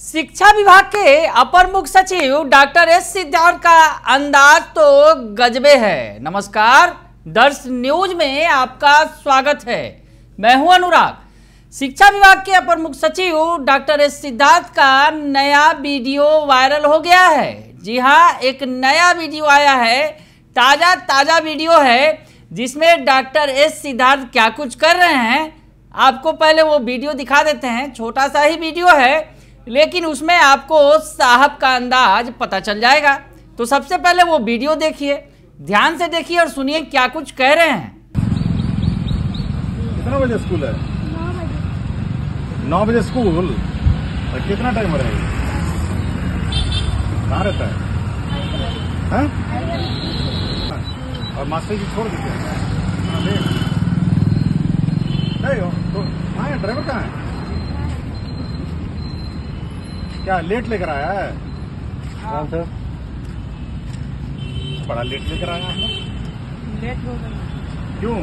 शिक्षा विभाग के अपर मुख्य सचिव डॉक्टर एस सिद्धार्थ का अंदाज तो गजबे है। नमस्कार, दर्श न्यूज में आपका स्वागत है। मैं हूं अनुराग। शिक्षा विभाग के अपर मुख्य सचिव डॉक्टर एस सिद्धार्थ का नया वीडियो वायरल हो गया है। जी हां, एक नया वीडियो आया है, ताजा वीडियो है, जिसमें डॉक्टर एस सिद्धार्थ क्या कुछ कर रहे हैं। आपको पहले वो वीडियो दिखा देते हैं। छोटा सा ही वीडियो है, लेकिन उसमें आपको साहब का अंदाज पता चल जाएगा। तो सबसे पहले वो वीडियो देखिए, ध्यान से देखिए और सुनिए क्या कुछ कह रहे हैं। कितना बजे स्कूल है? 9 बजे स्कूल। और कितना टाइम रहेगा? कहाँ रहता है? हाँ? और मास्टर जी छोड़ दीजिए। नहीं हो तो कहाँ है? ड्राइवर कहाँ है? क्या लेट लेकर आया है? हाँ सर। बड़ा लेट लेकर आया है। लेट हो गई। क्यों?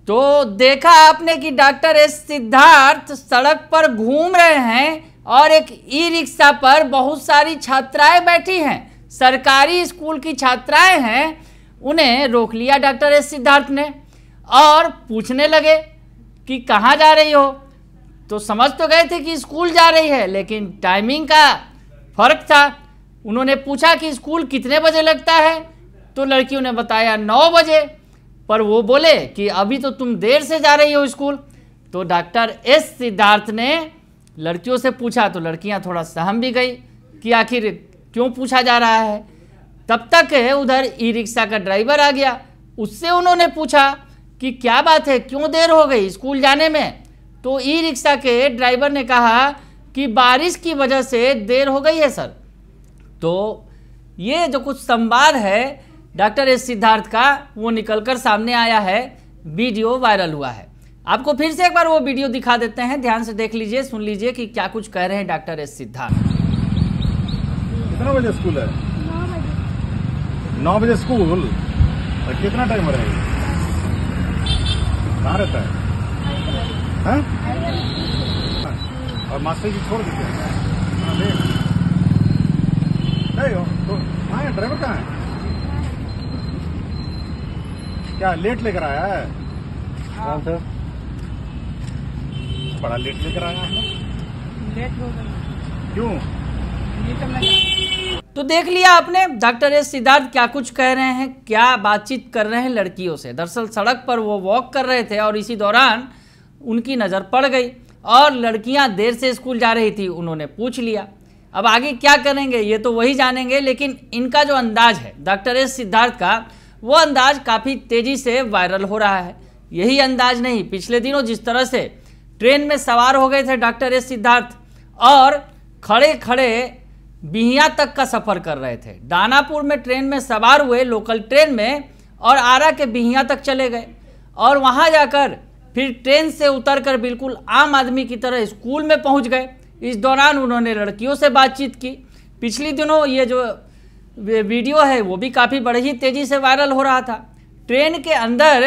तो देखा आपने कि डॉक्टर एस सिद्धार्थ सड़क पर घूम रहे हैं और एक ई रिक्शा पर बहुत सारी छात्राएं बैठी हैं। सरकारी स्कूल की छात्राएं हैं। उन्हें रोक लिया डॉक्टर एस सिद्धार्थ ने और पूछने लगे कि कहाँ जा रही हो। तो समझ तो गए थे कि स्कूल जा रही है, लेकिन टाइमिंग का फर्क था। उन्होंने पूछा कि स्कूल कितने बजे लगता है, तो लड़कियों ने बताया 9 बजे, पर वो बोले कि अभी तो तुम देर से जा रही हो स्कूल। तो डॉक्टर एस सिद्धार्थ ने लड़कियों से पूछा, तो लड़कियां थोड़ा सहम भी गई कि आखिर क्यों पूछा जा रहा है। तब तक उधर ई रिक्शा का ड्राइवर आ गया। उससे उन्होंने पूछा कि क्या बात है, क्यों देर हो गई स्कूल जाने में। तो ई रिक्शा के ड्राइवर ने कहा कि बारिश की वजह से देर हो गई है सर। तो ये जो कुछ संवाद है डॉक्टर एस सिद्धार्थ का, वो निकलकर सामने आया है, वीडियो वायरल हुआ है। आपको फिर से एक बार वो वीडियो दिखा देते हैं, ध्यान से देख लीजिए, सुन लीजिए कि क्या कुछ कह रहे हैं डॉक्टर एस सिद्धार्थ। कितना बजे स्कूल है? 9 बजे स्कूल। और कितना टाइम रहेगा? कहाँ रहता है? हाँ? और मास्टर जी छोड़ दीजिए। नहीं हो तो कहाँ है? ड्राइवर कहाँ है? क्या लेट लेकर आया है? हाँ सर। बड़ा लेट लेकर आया है। लेट हो गई। क्यों? तो देख लिया आपने डॉक्टर एस सिद्धार्थ क्या कुछ कह रहे हैं, क्या बातचीत कर रहे हैं लड़कियों से। दरअसल सड़क पर वो वॉक कर रहे थे और इसी दौरान उनकी नज़र पड़ गई और लड़कियां देर से स्कूल जा रही थी। उन्होंने पूछ लिया। अब आगे क्या करेंगे ये तो वही जानेंगे, लेकिन इनका जो अंदाज है डॉक्टर एस सिद्धार्थ का, वो अंदाज काफ़ी तेज़ी से वायरल हो रहा है। यही अंदाज नहीं, पिछले दिनों जिस तरह से ट्रेन में सवार हो गए थे डॉक्टर एस सिद्धार्थ और खड़े खड़े बिहियां तक का सफ़र कर रहे थे। दानापुर में ट्रेन में सवार हुए, लोकल ट्रेन में, और आरा के बिहियां तक चले गए और वहां जाकर फिर ट्रेन से उतरकर बिल्कुल आम आदमी की तरह स्कूल में पहुंच गए। इस दौरान उन्होंने लड़कियों से बातचीत की। पिछली दिनों ये जो वीडियो है वो भी काफ़ी बड़ी ही तेज़ी से वायरल हो रहा था। ट्रेन के अंदर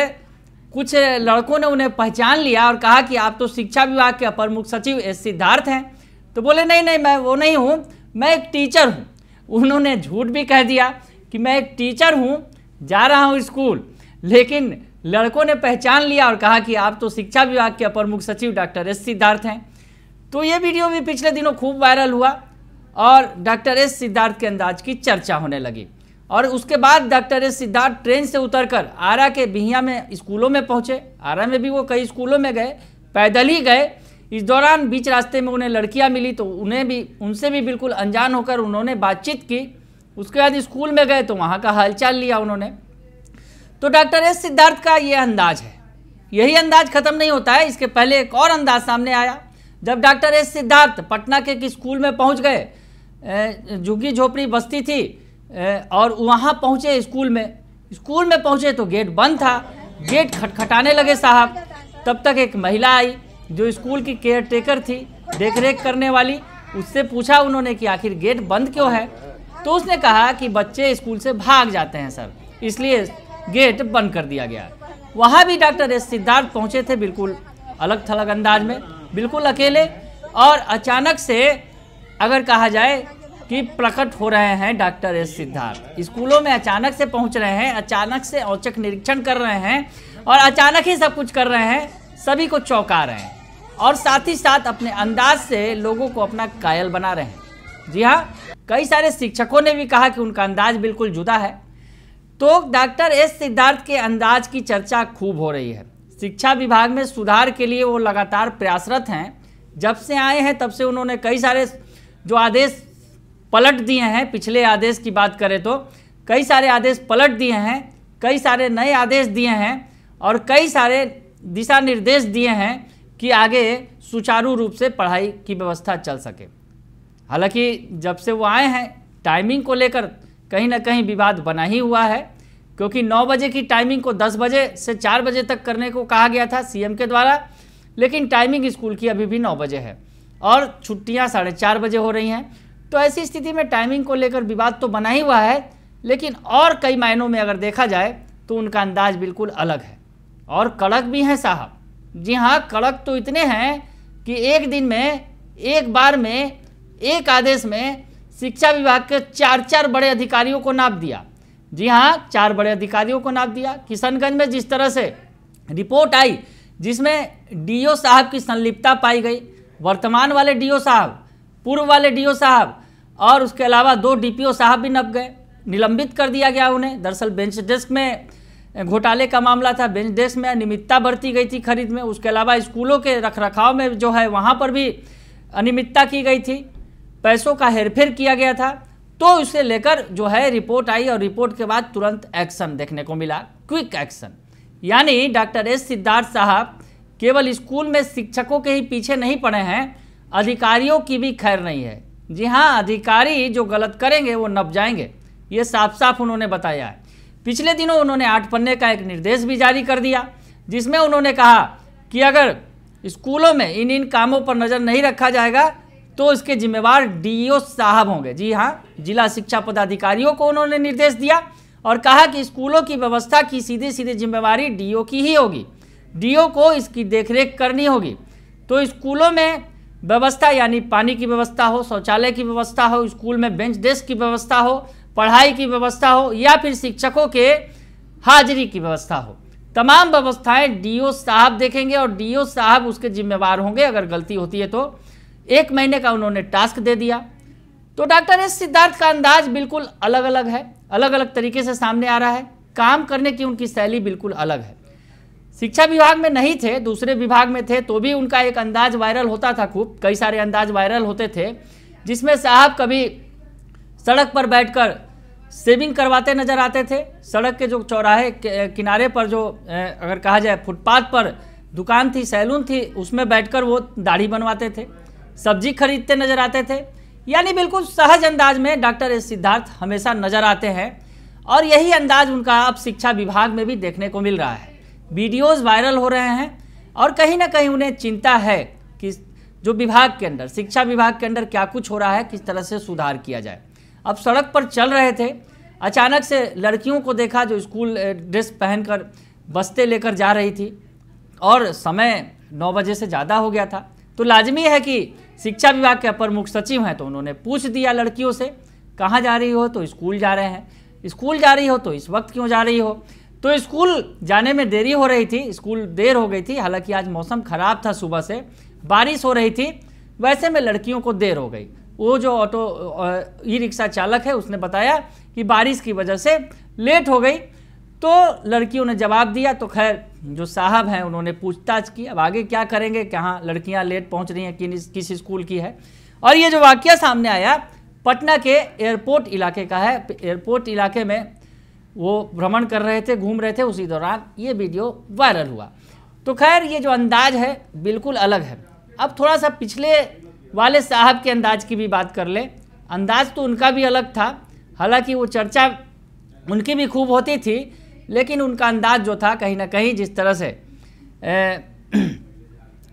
कुछ लड़कों ने उन्हें पहचान लिया और कहा कि आप तो शिक्षा विभाग के अपर मुख्य सचिव एस सिद्धार्थ हैं। तो बोले नहीं, मैं वो नहीं हूँ, मैं एक टीचर हूँ। उन्होंने झूठ भी कह दिया कि मैं एक टीचर हूँ, जा रहा हूँ स्कूल, लेकिन लड़कों ने पहचान लिया और कहा कि आप तो शिक्षा विभाग के अपर मुख्य सचिव डॉक्टर एस सिद्धार्थ हैं। तो ये वीडियो भी पिछले दिनों खूब वायरल हुआ और डॉक्टर एस सिद्धार्थ के अंदाज की चर्चा होने लगी। और उसके बाद डॉक्टर एस सिद्धार्थ ट्रेन से उतरकर आरा के बिहियां में स्कूलों में पहुंचे। आरा में भी वो कई स्कूलों में गए, पैदल ही गए। इस दौरान बीच रास्ते में उन्हें लड़कियां मिली, तो उनसे भी बिल्कुल अनजान होकर उन्होंने बातचीत की। उसके बाद स्कूल में गए तो वहाँ का हालचाल लिया उन्होंने। तो डॉक्टर एस सिद्धार्थ का ये अंदाज है। यही अंदाज खत्म नहीं होता है, इसके पहले एक और अंदाज सामने आया। जब डॉक्टर एस सिद्धार्थ पटना के स्कूल में पहुंच गए, झुग्गी झोपड़ी बस्ती थी, और वहां पहुंचे स्कूल में पहुंचे तो गेट बंद था। गेट खटखटाने लगे साहब। तब तक एक महिला आई जो स्कूल की केयर टेकर थी, देखरेख करने वाली। उससे पूछा उन्होंने कि आखिर गेट बंद क्यों है। तो उसने कहा कि बच्चे स्कूल से भाग जाते हैं सर, इसलिए गेट बंद कर दिया गया। वहाँ भी डॉक्टर एस सिद्धार्थ पहुँचे थे, बिल्कुल अलग थलग अंदाज में, बिल्कुल अकेले। और अचानक से अगर कहा जाए कि प्रकट हो रहे हैं डॉक्टर एस सिद्धार्थ, स्कूलों में अचानक से पहुंच रहे हैं, अचानक से औचक निरीक्षण कर रहे हैं और अचानक ही सब कुछ कर रहे हैं, सभी को चौंका रहे हैं और साथ ही साथ अपने अंदाज से लोगों को अपना कायल बना रहे हैं। जी हाँ, कई सारे शिक्षकों ने भी कहा कि उनका अंदाज बिल्कुल जुदा है। तो डॉक्टर एस सिद्धार्थ के अंदाज की चर्चा खूब हो रही है। शिक्षा विभाग में सुधार के लिए वो लगातार प्रयासरत हैं। जब से आए हैं तब से उन्होंने कई सारे जो आदेश पलट दिए हैं, पिछले आदेश की बात करें तो कई सारे आदेश पलट दिए हैं, कई सारे नए आदेश दिए हैं और कई सारे दिशा निर्देश दिए हैं कि आगे सुचारू रूप से पढ़ाई की व्यवस्था चल सके। हालांकि जब से वो आए हैं टाइमिंग को लेकर कहीं ना कहीं विवाद बना ही हुआ है, क्योंकि 9 बजे की टाइमिंग को 10 बजे से 4 बजे तक करने को कहा गया था सीएम के द्वारा, लेकिन टाइमिंग स्कूल की अभी भी 9 बजे है और छुट्टियां 4:30 बजे हो रही हैं। तो ऐसी स्थिति में टाइमिंग को लेकर विवाद तो बना ही हुआ है, लेकिन और कई मायनों में अगर देखा जाए तो उनका अंदाज बिल्कुल अलग है और कड़क भी हैं साहब। जी हाँ, कड़क तो इतने हैं कि एक दिन में, एक बार में, एक आदेश में शिक्षा विभाग के 4 बड़े अधिकारियों को नाप दिया। जी हाँ, 4 बड़े अधिकारियों को नाप दिया। किशनगंज में जिस तरह से रिपोर्ट आई जिसमें डीओ साहब की संलिप्तता पाई गई, वर्तमान वाले डीओ साहब, पूर्व वाले डीओ साहब और उसके अलावा 2 डीपीओ साहब भी नप गए, निलंबित कर दिया गया उन्हें। दरअसल बेंच डेस्क में घोटाले का मामला था, बेंच डेस्क में अनियमितता बरती गई थी खरीद में, उसके अलावा स्कूलों के रखरखाव में जो है वहाँ पर भी अनियमितता की गई थी, पैसों का हेरफेर किया गया था। तो उसे लेकर जो है रिपोर्ट आई और रिपोर्ट के बाद तुरंत एक्शन देखने को मिला, क्विक एक्शन। यानी डॉक्टर एस सिद्धार्थ साहब केवल स्कूल में शिक्षकों के ही पीछे नहीं पड़े हैं, अधिकारियों की भी खैर नहीं है। जी हाँ, अधिकारी जो गलत करेंगे वो नप जाएंगे, ये साफ साफ उन्होंने बताया है। पिछले दिनों उन्होंने 8 पन्ने का एक निर्देश भी जारी कर दिया, जिसमें उन्होंने कहा कि अगर स्कूलों में इन कामों पर नज़र नहीं रखा जाएगा तो इसके जिम्मेवार डीईओ साहब होंगे। जी हाँ, जिला शिक्षा पदाधिकारियों को उन्होंने निर्देश दिया और कहा कि स्कूलों की व्यवस्था की सीधे जिम्मेवारी डीईओ की ही होगी, डीईओ को इसकी देखरेख करनी होगी। तो स्कूलों में व्यवस्था यानी पानी की व्यवस्था हो, शौचालय की व्यवस्था हो, स्कूल में बेंच डेस्क की व्यवस्था हो, पढ़ाई की व्यवस्था हो या फिर शिक्षकों के हाजिरी की व्यवस्था हो, तमाम व्यवस्थाएं डीईओ साहब देखेंगे और डीईओ साहब उसके जिम्मेवार होंगे। अगर गलती होती है तो 1 महीने का उन्होंने टास्क दे दिया। तो डॉक्टर एस सिद्धार्थ का अंदाज बिल्कुल अलग अलग है, अलग अलग तरीके से सामने आ रहा है। काम करने की उनकी शैली बिल्कुल अलग है। शिक्षा विभाग में नहीं थे, दूसरे विभाग में थे, तो भी उनका एक अंदाज वायरल होता था खूब, कई सारे अंदाज वायरल होते थे, जिसमें साहब कभी सड़क पर बैठकर सेविंग करवाते नजर आते थे। सड़क के जो चौराहे किनारे पर जो अगर कहा जाए फुटपाथ पर दुकान थी, सैलून थी, उसमें बैठकर वो दाढ़ी बनवाते थे, सब्जी खरीदते नजर आते थे। यानी बिल्कुल सहज अंदाज में डॉक्टर एस सिद्धार्थ हमेशा नजर आते हैं और यही अंदाज उनका अब शिक्षा विभाग में भी देखने को मिल रहा है। वीडियोस वायरल हो रहे हैं और कहीं ना कहीं उन्हें चिंता है कि जो विभाग के अंदर, शिक्षा विभाग के अंदर क्या कुछ हो रहा है, किस तरह से सुधार किया जाए। अब सड़क पर चल रहे थे, अचानक से लड़कियों को देखा जो स्कूल ड्रेस पहनकर बस्ते लेकर जा रही थी और समय 9 बजे से ज़्यादा हो गया था। तो लाजमी है कि शिक्षा विभाग के अपर मुख्य सचिव हैं, तो उन्होंने पूछ दिया लड़कियों से, कहाँ जा रही हो? तो स्कूल जा रहे हैं। स्कूल जा रही हो तो इस वक्त क्यों जा रही हो? तो स्कूल जाने में देरी हो रही थी, स्कूल देर हो गई थी, हालांकि आज मौसम खराब था, सुबह से बारिश हो रही थी, वैसे में लड़कियों को देर हो गई। वो जो ऑटो ई रिक्शा चालक है उसने बताया कि बारिश की वजह से लेट हो गई। तो लड़कियों ने जवाब दिया। तो खैर जो साहब हैं उन्होंने पूछताछ की, अब आगे क्या करेंगे, कहाँ लड़कियां लेट पहुंच रही हैं, किस स्कूल की है। और ये जो वाकया सामने आया पटना के एयरपोर्ट इलाके का है। एयरपोर्ट इलाके में वो भ्रमण कर रहे थे, घूम रहे थे, उसी दौरान ये वीडियो वायरल हुआ। तो खैर ये जो अंदाज है बिल्कुल अलग है। अब थोड़ा सा पिछले वाले साहब के अंदाज की भी बात कर ले। अंदाज तो उनका भी अलग था, हालांकि वो चर्चा उनकी भी खूब होती थी, लेकिन उनका अंदाज जो था कहीं ना कहीं जिस तरह से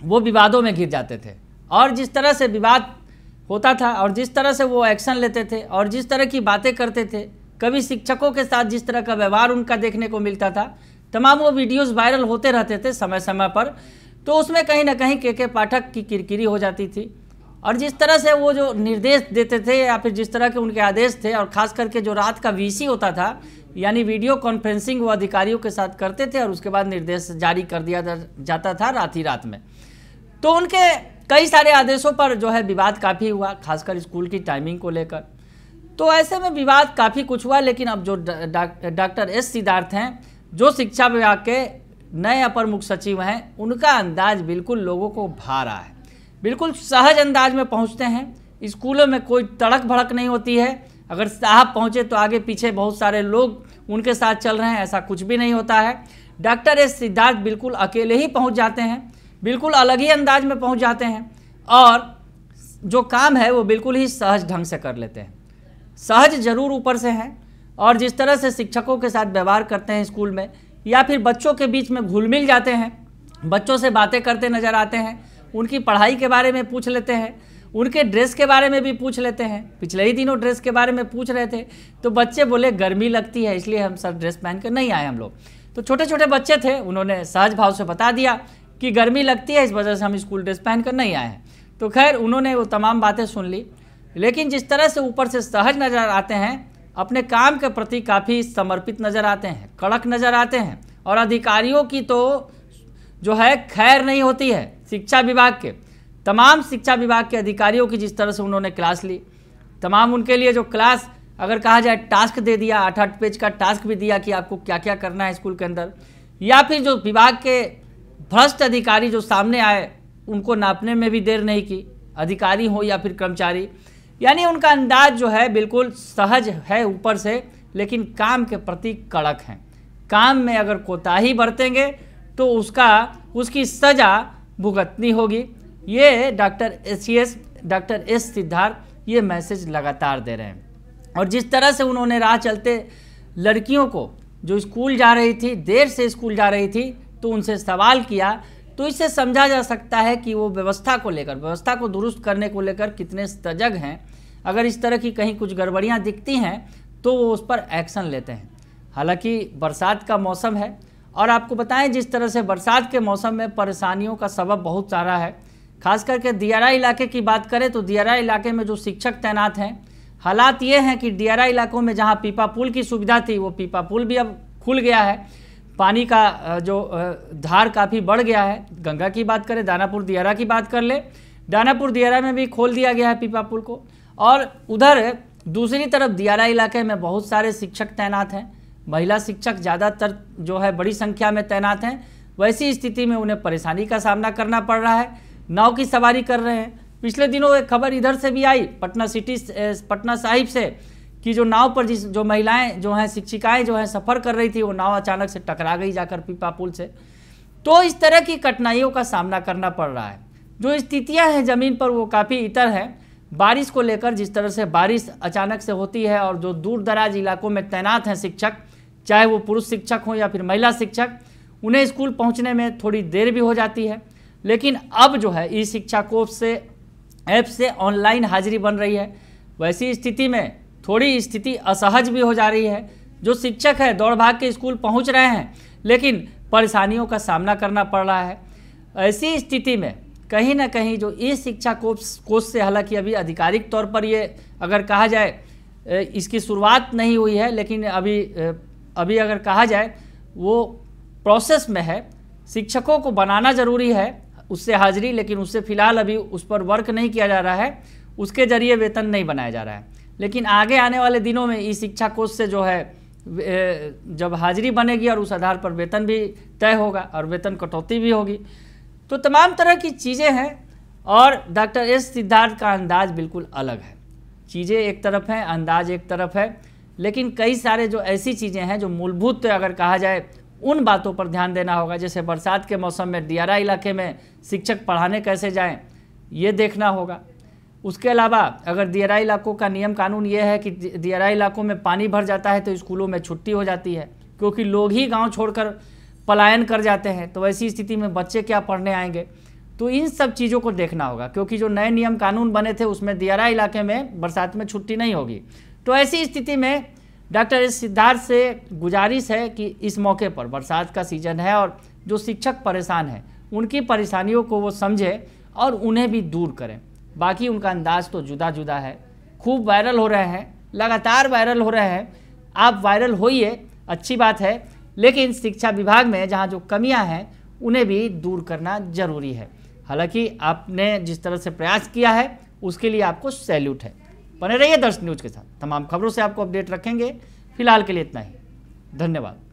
वो विवादों में घिर जाते थे और जिस तरह से विवाद होता था और जिस तरह से वो एक्शन लेते थे और जिस तरह की बातें करते थे, कभी शिक्षकों के साथ जिस तरह का व्यवहार उनका देखने को मिलता था, तमाम वो वीडियोस वायरल होते रहते थे समय समय पर। तो उसमें कहीं ना कहीं के पाठक की किरकिरी हो जाती थी। और जिस तरह से वो जो निर्देश देते थे या फिर जिस तरह के उनके आदेश थे, और ख़ास करके जो रात का वीसी होता था, यानी वीडियो कॉन्फ्रेंसिंग वो अधिकारियों के साथ करते थे और उसके बाद निर्देश जारी कर दिया जाता था रात ही रात में। तो उनके कई सारे आदेशों पर जो है विवाद काफ़ी हुआ, खासकर स्कूल की टाइमिंग को लेकर। तो ऐसे में विवाद काफ़ी कुछ हुआ, लेकिन अब जो डॉक्टर एस सिद्धार्थ हैं, जो शिक्षा विभाग के नए अपर मुख्य सचिव हैं, उनका अंदाज बिल्कुल लोगों को भा रहा है। बिल्कुल सहज अंदाज में पहुंचते हैं। स्कूलों में कोई तड़क भड़क नहीं होती है। अगर साहब पहुंचे तो आगे पीछे बहुत सारे लोग उनके साथ चल रहे हैं, ऐसा कुछ भी नहीं होता है। डॉक्टर एस सिद्धार्थ बिल्कुल अकेले ही पहुंच जाते हैं, बिल्कुल अलग ही अंदाज में पहुंच जाते हैं, और जो काम है वो बिल्कुल ही सहज ढंग से कर लेते हैं। सहज जरूर ऊपर से हैं, और जिस तरह से शिक्षकों के साथ व्यवहार करते हैं स्कूल में, या फिर बच्चों के बीच में घुल मिल जाते हैं, बच्चों से बातें करते नजर आते हैं, उनकी पढ़ाई के बारे में पूछ लेते हैं, उनके ड्रेस के बारे में भी पूछ लेते हैं। पिछले ही दिनों ड्रेस के बारे में पूछ रहे थे तो बच्चे बोले गर्मी लगती है इसलिए हम सब ड्रेस पहन कर नहीं आए हम लोग। तो छोटे छोटे बच्चे थे, उन्होंने सहज भाव से बता दिया कि गर्मी लगती है, इस वजह से हम स्कूल ड्रेस पहन कर नहीं आए हैं। तो खैर उन्होंने वो तमाम बातें सुन ली, लेकिन जिस तरह से ऊपर से सहज नज़र आते हैं, अपने काम के प्रति काफ़ी समर्पित नज़र आते हैं, कड़क नज़र आते हैं, और अधिकारियों की तो जो है खैर नहीं होती है। शिक्षा विभाग के तमाम शिक्षा विभाग के अधिकारियों की जिस तरह से उन्होंने क्लास ली, तमाम उनके लिए जो क्लास अगर कहा जाए टास्क दे दिया, 8-8 पेज का टास्क भी दिया कि आपको क्या क्या करना है स्कूल के अंदर, या फिर जो विभाग के भ्रष्ट अधिकारी जो सामने आए उनको नापने में भी देर नहीं की, अधिकारी हो या फिर कर्मचारी। यानी उनका अंदाज जो है बिल्कुल सहज है ऊपर से, लेकिन काम के प्रति कड़क हैं। काम में अगर कोताही बरतेंगे तो उसकी सज़ा भुगतनी होगी। ये डॉक्टर एस सिद्धार्थ ये मैसेज लगातार दे रहे हैं। और जिस तरह से उन्होंने राह चलते लड़कियों को जो स्कूल जा रही थी, देर से स्कूल जा रही थी, तो उनसे सवाल किया, तो इससे समझा जा सकता है कि वो व्यवस्था को दुरुस्त करने को लेकर कितने सजग हैं। अगर इस तरह की कहीं कुछ गड़बड़ियाँ दिखती हैं तो वो उस पर एक्शन लेते हैं। हालांकि बरसात का मौसम है, और आपको बताएं जिस तरह से बरसात के मौसम में परेशानियों का सबब बहुत सारा है। खास करके दियारा इलाके की बात करें तो दियारा इलाके में जो शिक्षक तैनात हैं, हालात ये हैं कि दियारा इलाकों में जहां पीपा पुल की सुविधा थी, वो पीपा पुल भी अब खुल गया है। पानी का जो धार काफ़ी बढ़ गया है। गंगा की बात करें, दानापुर दियारा की बात कर ले, दानापुर दियारा में भी खोल दिया गया है पीपा पुल को। और उधर दूसरी तरफ दियारा इलाके में बहुत सारे शिक्षक तैनात हैं, महिला शिक्षक ज़्यादातर जो है बड़ी संख्या में तैनात हैं। वैसी स्थिति में उन्हें परेशानी का सामना करना पड़ रहा है। नाव की सवारी कर रहे हैं। पिछले दिनों एक खबर इधर से भी आई पटना साहिब से कि जो नाव पर जो महिलाएं जो हैं, शिक्षिकाएं जो हैं सफ़र कर रही थी, वो नाव अचानक से टकरा गई जाकर पीपा पुल से। तो इस तरह की कठिनाइयों का सामना करना पड़ रहा है। जो स्थितियाँ हैं ज़मीन पर वो काफ़ी इतर हैं। बारिश को लेकर जिस तरह से बारिश अचानक से होती है, और जो दूर दराज इलाकों में तैनात हैं शिक्षक, चाहे वो पुरुष शिक्षक हों या फिर महिला शिक्षक, उन्हें स्कूल पहुंचने में थोड़ी देर भी हो जाती है। लेकिन अब जो है ई शिक्षा कोर्स से ऐप से ऑनलाइन हाजिरी बन रही है। वैसी स्थिति में थोड़ी स्थिति असहज भी हो जा रही है। जो शिक्षक है दौड़ भाग के स्कूल पहुंच रहे हैं, लेकिन परेशानियों का सामना करना पड़ रहा है। ऐसी स्थिति में कहीं ना कहीं जो ई शिक्षा कोर्स से, हालांकि अभी आधिकारिक तौर पर ये अगर कहा जाए इसकी शुरुआत नहीं हुई है, लेकिन अभी अगर कहा जाए वो प्रोसेस में है। शिक्षकों को बनाना ज़रूरी है, उससे हाजिरी, लेकिन उससे फ़िलहाल अभी उस पर वर्क नहीं किया जा रहा है, उसके ज़रिए वेतन नहीं बनाया जा रहा है। लेकिन आगे आने वाले दिनों में ई शिक्षा कोर्स से जो है जब हाजिरी बनेगी और उस आधार पर वेतन भी तय होगा और वेतन कटौती भी होगी। तो तमाम तरह की चीज़ें हैं, और डॉक्टर एस सिद्धार्थ का अंदाज बिल्कुल अलग है। चीज़ें एक तरफ हैं, अंदाज एक तरफ है, लेकिन कई सारे जो ऐसी चीज़ें हैं जो मूलभूत अगर कहा जाए उन बातों पर ध्यान देना होगा। जैसे बरसात के मौसम में दियारा इलाके में शिक्षक पढ़ाने कैसे जाएं, ये देखना होगा। उसके अलावा अगर दियारा इलाकों का नियम कानून ये है कि दियारा इलाकों में पानी भर जाता है तो स्कूलों में छुट्टी हो जाती है, क्योंकि लोग ही गांव छोड़कर पलायन कर जाते हैं। तो ऐसी स्थिति में बच्चे क्या पढ़ने आएंगे। तो इन सब चीज़ों को देखना होगा, क्योंकि जो नए नियम कानून बने थे उसमें दियारा इलाके में बरसात में छुट्टी नहीं होगी। तो ऐसी स्थिति में डॉक्टर एस सिद्धार्थ से गुजारिश है कि इस मौके पर बरसात का सीजन है और जो शिक्षक परेशान हैं उनकी परेशानियों को वो समझे और उन्हें भी दूर करें। बाकी उनका अंदाज तो जुदा जुदा है। खूब वायरल हो रहे हैं, लगातार वायरल हो रहे हैं। आप वायरल होइए, अच्छी बात है, लेकिन शिक्षा विभाग में जहाँ जो कमियाँ हैं उन्हें भी दूर करना जरूरी है। हालांकि आपने जिस तरह से प्रयास किया है उसके लिए आपको सैल्यूट है। बने रहिए दर्शक न्यूज़ के साथ, तमाम खबरों से आपको अपडेट रखेंगे। फिलहाल के लिए इतना ही, धन्यवाद।